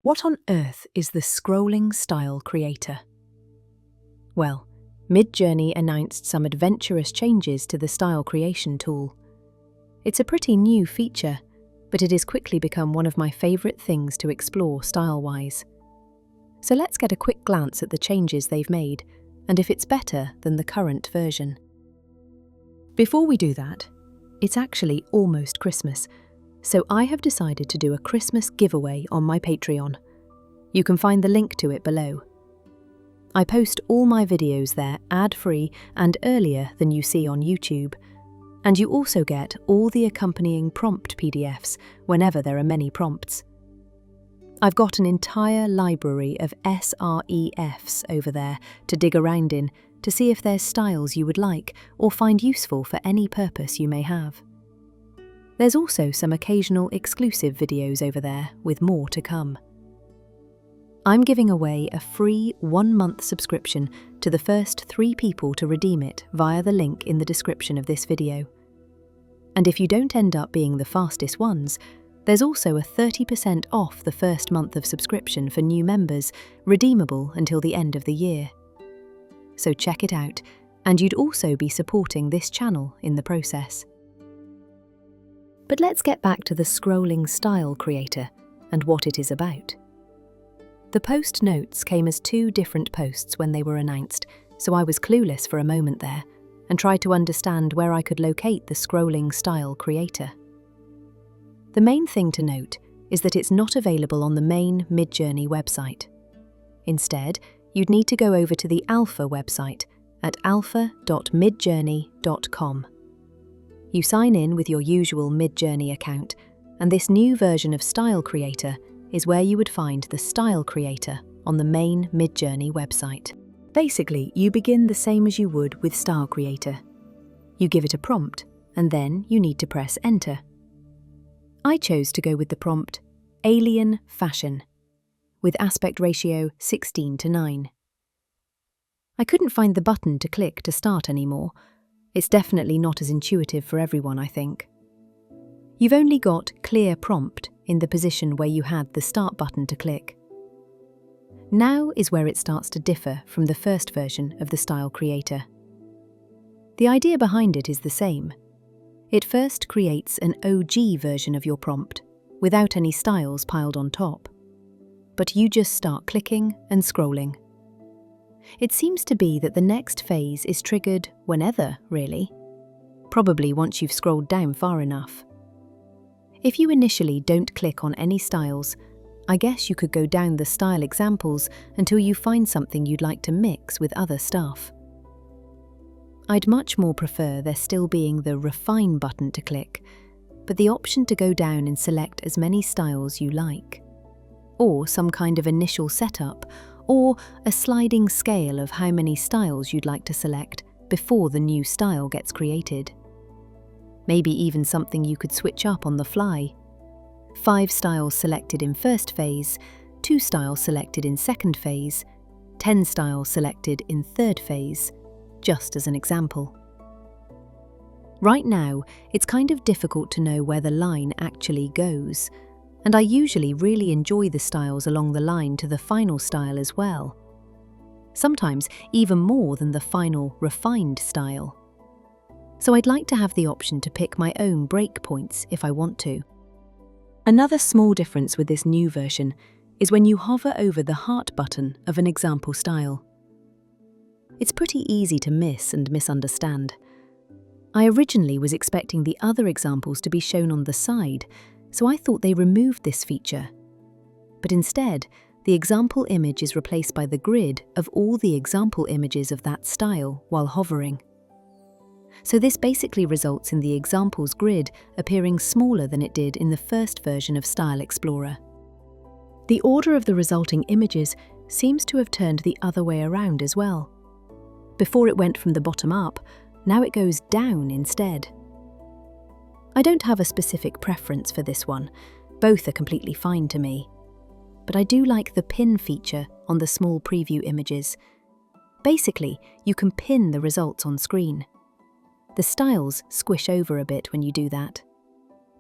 What on earth is the scrolling style creator? Well, Midjourney announced some adventurous changes to the style creation tool. It's a pretty new feature, but it has quickly become one of my favourite things to explore style-wise. So let's get a quick glance at the changes they've made and if it's better than the current version. Before we do that, it's actually almost Christmas, so I have decided to do a Christmas giveaway on my Patreon. You can find the link to it below. I post all my videos there ad-free and earlier than you see on YouTube, and you also get all the accompanying prompt PDFs whenever there are many prompts. I've got an entire library of SREFs over there to dig around in to see if there's styles you would like or find useful for any purpose you may have. There's also some occasional exclusive videos over there with more to come. I'm giving away a free 1-month subscription to the first 3 people to redeem it via the link in the description of this video. And if you don't end up being the fastest ones, there's also a 30% off the first month of subscription for new members, redeemable until the end of the year. So check it out, and you'd also be supporting this channel in the process. But let's get back to the scrolling style creator and what it is about. The post notes came as 2 different posts when they were announced, so I was clueless for a moment there and tried to understand where I could locate the scrolling style creator. The main thing to note is that it's not available on the main Midjourney website. Instead, you'd need to go over to the alpha website at alpha.midjourney.com. You sign in with your usual Midjourney account, and this new version of Style Creator is where you would find the Style Creator on the main Midjourney website. Basically, you begin the same as you would with Style Creator. You give it a prompt, and then you need to press Enter. I chose to go with the prompt Alien Fashion, with aspect ratio 16:9. I couldn't find the button to click to start anymore. It's definitely not as intuitive for everyone, I think. You've only got Clear Prompt in the position where you had the Start button to click. Now is where it starts to differ from the first version of the Style Creator. The idea behind it is the same. It first creates an OG version of your prompt, without any styles piled on top. But you just start clicking and scrolling. It seems to be that the next phase is triggered whenever, really. Probably once you've scrolled down far enough. If you initially don't click on any styles, I guess you could go down the style examples until you find something you'd like to mix with other stuff. I'd much more prefer there still being the Refine button to click, but the option to go down and select as many styles you like. Or some kind of initial setup, or a sliding scale of how many styles you'd like to select before the new style gets created. Maybe even something you could switch up on the fly. 5 styles selected in first phase, 2 styles selected in second phase, 10 styles selected in third phase, just as an example. Right now, it's kind of difficult to know where the line actually goes, and I usually really enjoy the styles along the line to the final style as well. Sometimes even more than the final refined style. So I'd like to have the option to pick my own breakpoints if I want to. Another small difference with this new version is when you hover over the heart button of an example style. It's pretty easy to miss and misunderstand. I originally was expecting the other examples to be shown on the side, so I thought they removed this feature. But instead, the example image is replaced by the grid of all the example images of that style while hovering. So this basically results in the examples grid appearing smaller than it did in the first version of Style Explorer. The order of the resulting images seems to have turned the other way around as well. Before it went from the bottom up, now it goes down instead. I don't have a specific preference for this one, both are completely fine to me. But I do like the pin feature on the small preview images. Basically, you can pin the results on screen. The styles squish over a bit when you do that.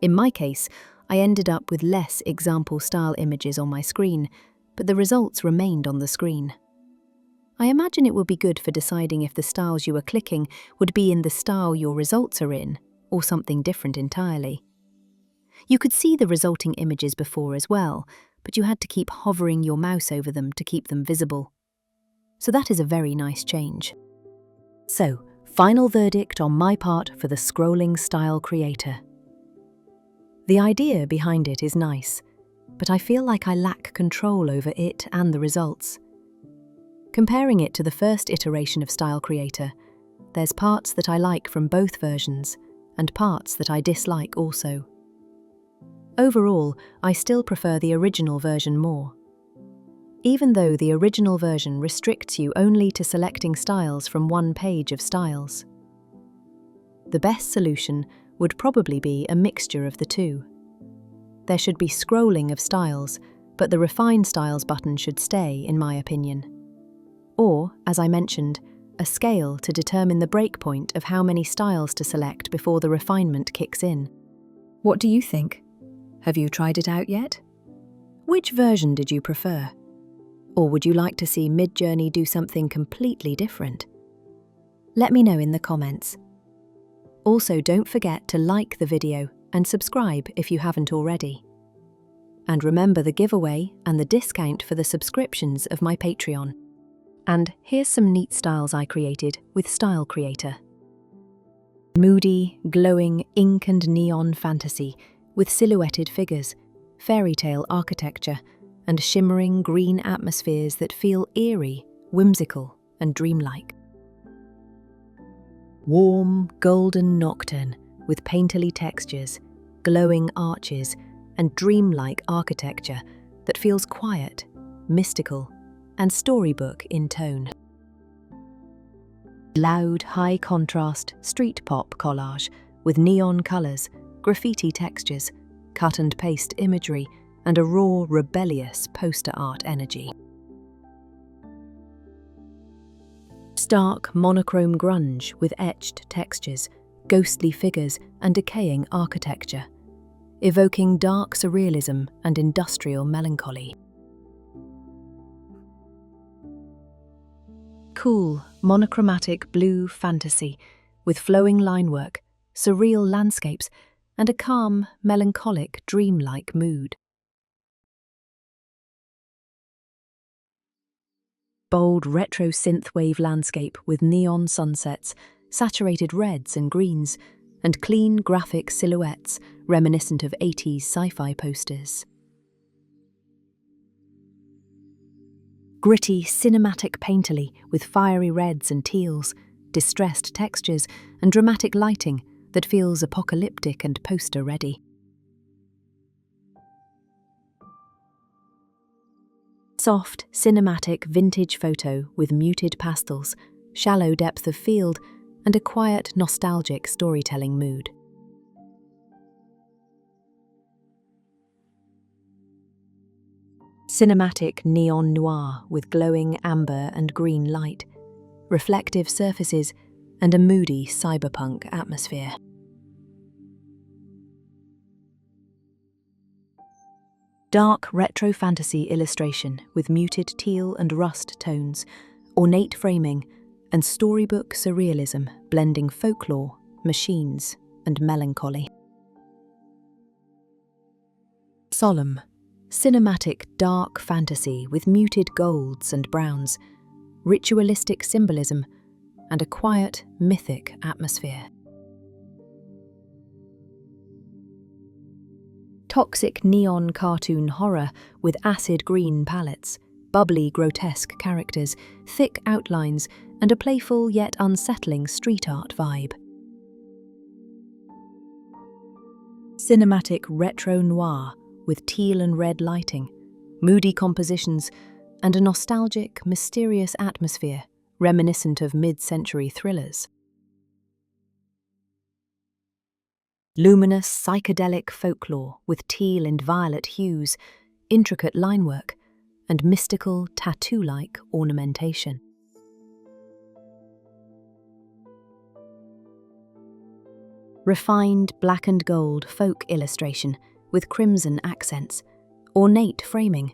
In my case, I ended up with less example style images on my screen, but the results remained on the screen. I imagine it will be good for deciding if the styles you are clicking would be in the style your results are in, or something different entirely. You could see the resulting images before as well, but you had to keep hovering your mouse over them to keep them visible. So that is a very nice change. So, final verdict on my part for the scrolling style creator. The idea behind it is nice, but I feel like I lack control over it and the results. Comparing it to the first iteration of Style Creator, there's parts that I like from both versions, and parts that I dislike also. Overall, I still prefer the original version more. Even though the original version restricts you only to selecting styles from one page of styles. The best solution would probably be a mixture of the two. There should be scrolling of styles, but the Refine Styles button should stay, in my opinion. Or, as I mentioned, a scale to determine the breakpoint of how many styles to select before the refinement kicks in. What do you think? Have you tried it out yet? Which version did you prefer? Or would you like to see Midjourney do something completely different? Let me know in the comments. Also, don't forget to like the video and subscribe if you haven't already. And remember the giveaway and the discount for the subscriptions of my Patreon. And here's some neat styles I created with Style Creator. Moody, glowing ink and neon fantasy with silhouetted figures, fairy tale architecture, and shimmering green atmospheres that feel eerie, whimsical, and dreamlike. Warm, golden nocturne with painterly textures, glowing arches, and dreamlike architecture that feels quiet, mystical, and storybook in tone. Loud, high-contrast street pop collage with neon colours, graffiti textures, cut-and-paste imagery, and a raw, rebellious poster art energy. Stark, monochrome grunge with etched textures, ghostly figures, and decaying architecture, evoking dark surrealism and industrial melancholy. Cool, monochromatic blue fantasy with flowing linework, surreal landscapes, and a calm, melancholic, dreamlike mood. Bold retro synthwave landscape with neon sunsets, saturated reds and greens, and clean graphic silhouettes reminiscent of 80s sci-fi posters. Gritty, cinematic painterly with fiery reds and teals, distressed textures, and dramatic lighting that feels apocalyptic and poster-ready. Soft, cinematic vintage photo with muted pastels, shallow depth of field, and a quiet, nostalgic storytelling mood. Cinematic neon noir with glowing amber and green light, reflective surfaces, and a moody cyberpunk atmosphere. Dark retro fantasy illustration with muted teal and rust tones, ornate framing, and storybook surrealism blending folklore, machines, and melancholy. Solemn, cinematic dark fantasy with muted golds and browns, ritualistic symbolism, and a quiet, mythic atmosphere. Toxic neon cartoon horror with acid green palettes, bubbly grotesque characters, thick outlines, and a playful yet unsettling street art vibe. Cinematic retro noir with teal and red lighting, moody compositions, and a nostalgic, mysterious atmosphere reminiscent of mid-century thrillers. Luminous, psychedelic folklore with teal and violet hues, intricate linework, and mystical, tattoo-like ornamentation. Refined black and gold folk illustration with crimson accents, ornate framing,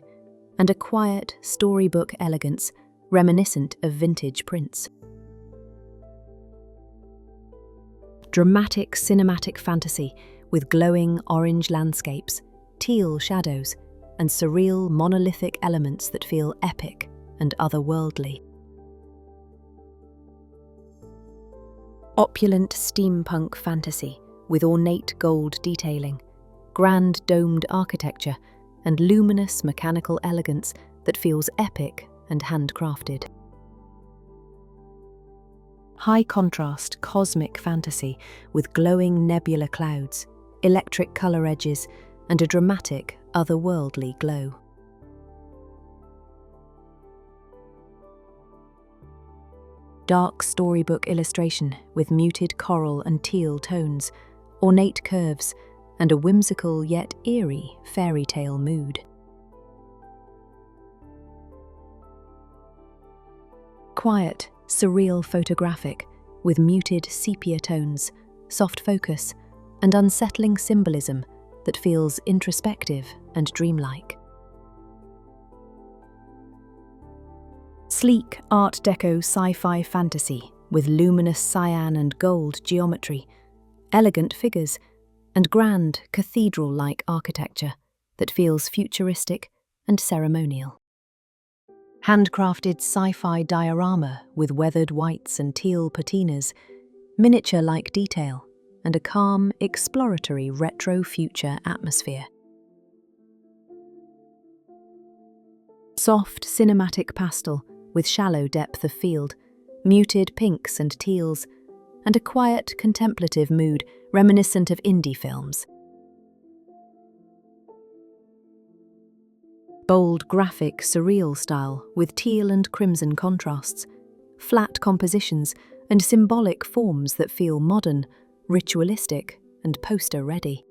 and a quiet, storybook elegance reminiscent of vintage prints. Dramatic cinematic fantasy with glowing orange landscapes, teal shadows, and surreal monolithic elements that feel epic and otherworldly. Opulent steampunk fantasy with ornate gold detailing, grand domed architecture, and luminous mechanical elegance that feels epic and handcrafted. High contrast cosmic fantasy with glowing nebula clouds, electric colour edges, and a dramatic, otherworldly glow. Dark storybook illustration with muted coral and teal tones, ornate curves, and a whimsical yet eerie fairy tale mood. Quiet, surreal photographic with muted sepia tones, soft focus, and unsettling symbolism that feels introspective and dreamlike. Sleek Art Deco sci-fi fantasy with luminous cyan and gold geometry, elegant figures, and grand cathedral-like architecture that feels futuristic and ceremonial. Handcrafted sci-fi diorama with weathered whites and teal patinas, miniature-like detail, and a calm, exploratory retro-future atmosphere. Soft cinematic pastel with shallow depth of field, muted pinks and teals, and a quiet, contemplative mood reminiscent of indie films. Bold, graphic, surreal style with teal and crimson contrasts, flat compositions, and symbolic forms that feel modern, ritualistic, and poster-ready.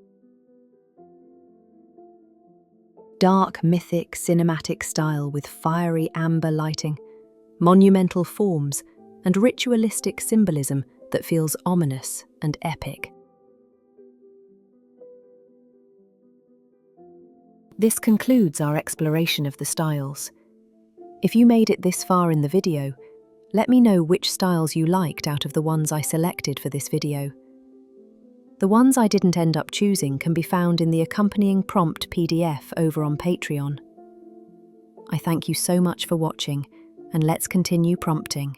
Dark, mythic, cinematic style with fiery amber lighting, monumental forms, and ritualistic symbolism that feels ominous and epic. This concludes our exploration of the styles. If you made it this far in the video, let me know which styles you liked out of the ones I selected for this video. The ones I didn't end up choosing can be found in the accompanying prompt PDF over on Patreon. I thank you so much for watching, and let's continue prompting.